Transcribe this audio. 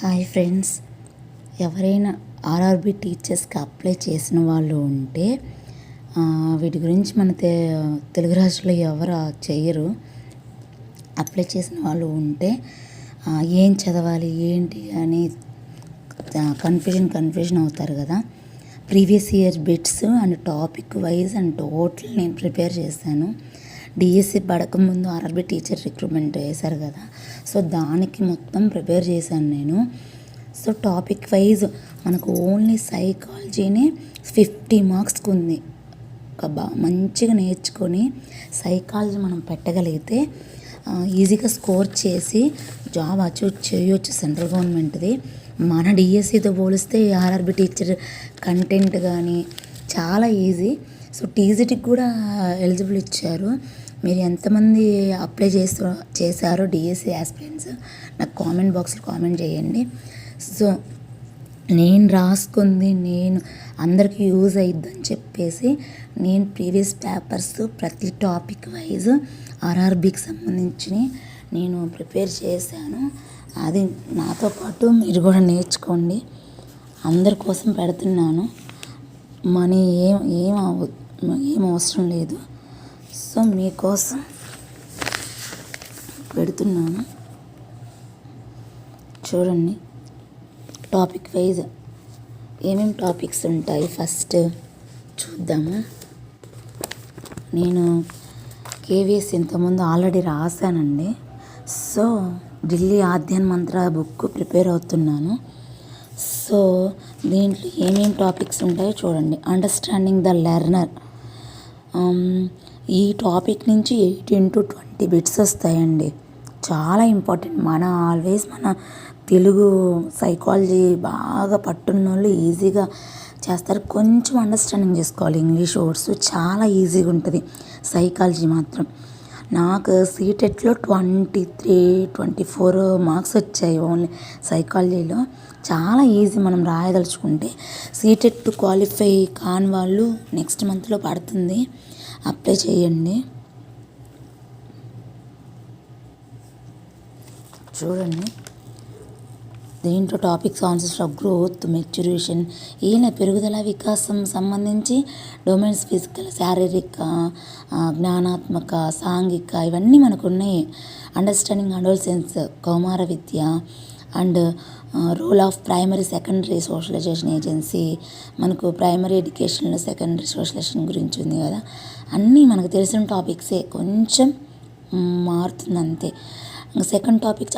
Hi friends, ఎవరైనా RRB టీచర్స్కి apply చేసిన వాళ్ళు ఉంటే వీటి గురించి మన తెలుగు రాష్ట్రాల్లో ఎవరు చేయరు. అప్లై చేసిన వాళ్ళు ఉంటే ఏం చదవాలి ఏంటి అని కన్ఫ్యూజన్ అవుతారు కదా. Previous year bits and topic wise and total నేను ప్రిపేర్ చేశాను. డిఎస్సి పడకముందు ఆర్ఆర్బి టీచర్ రిక్రూట్మెంట్ వేశారు కదా, సో దానికి మొత్తం ప్రిపేర్ చేశాను నేను. సో టాపిక్ వైజ్ మనకు ఓన్లీ సైకాలజీనే 50 మార్క్స్కి ఉంది. మంచిగా నేర్చుకొని సైకాలజీ మనం పెట్టగలిగితే ఈజీగా స్కోర్ చేసి జాబ్ అచీవ్ చేయొచ్చు సెంట్రల్ గవర్నమెంట్ది. మన డిఎస్సితో పోలిస్తే ఆర్ఆర్బి టీచర్ కంటెంట్ కానీ చాలా ఈజీ. సో టీజీటీకి కూడా ఎలిజిబుల్ ఇచ్చారు. మీరు ఎంతమంది అప్లై చేశారో డిఎస్సి ఆస్పిరెంట్స్ నాకు కామెంట్ బాక్స్లో కామెంట్ చేయండి. సో నేను రాసుకుంది నేను అందరికీ యూజ్ అయిద్దని చెప్పేసి నేను ప్రీవియస్ పేపర్స్ ప్రతి టాపిక్ వైజ్ ఆర్ఆర్బికి సంబంధించి నేను ప్రిపేర్ చేశాను. అది నాతో పాటు మీరు కూడా నేర్చుకోండి. అందరి కోసం పెడుతున్నాను. మనీ ఏం అవసరం లేదు. సో మీకోసం పెడుతున్నాను. చూడండి టాపిక్ వైజ్ ఏమేమి టాపిక్స్ ఉంటాయి ఫస్ట్ చూద్దాము. నేను కేవీఎస్ ఇంతకుముందు ఆల్రెడీ రాశానండి. సో ఢిల్లీ ఆధ్యాన్ మంత్ర బుక్ ప్రిపేర్ అవుతున్నాను. సో దీంట్లో ఏమేమి టాపిక్స్ ఉంటాయో చూడండి. అండర్స్టాండింగ్ ద లెర్నర్, ఈ టాపిక్ నుంచి 8 into 20 బిట్స్ వస్తాయండి. చాలా ఇంపార్టెంట్. మన తెలుగు సైకాలజీ బాగా పట్టున్న వాళ్ళు ఈజీగా చేస్తారు. కొంచెం అండర్స్టాండింగ్ చేసుకోవాలి. ఇంగ్లీష్ వర్డ్స్ చాలా ఈజీగా ఉంటుంది. సైకాలజీ మాత్రం నాకు సీటెట్లో 23-24 మార్క్స్ వచ్చాయి ఓన్లీ సైకాలజీలో. చాలా ఈజీ మనం రాయదలుచుకుంటే. సీటెట్ క్వాలిఫై కాని వాళ్ళు నెక్స్ట్ మంత్లో పడుతుంది, అప్లై చేయండి. చూడండి దీంట్లో topics answers of growth, maturation, ఈయన పెరుగుదల వికాసం సంబంధించి డొమైన్స్ ఫిజికల్, శారీరక, జ్ఞానాత్మక, సాంఘిక ఇవన్నీ మనకు ఉన్నాయి. అండర్స్టాండింగ్ అడోలసెన్స్, కౌమార విద్య and role of primary secondary socialization agency, మనకు ప్రైమరీ ఎడ్యుకేషన్లో సెకండరీ సోషలైజేషన్ గురించి ఉంది కదా. అన్నీ మనకు తెలిసిన టాపిక్సే, కొంచెం మారుతుంది అంతే. Second topic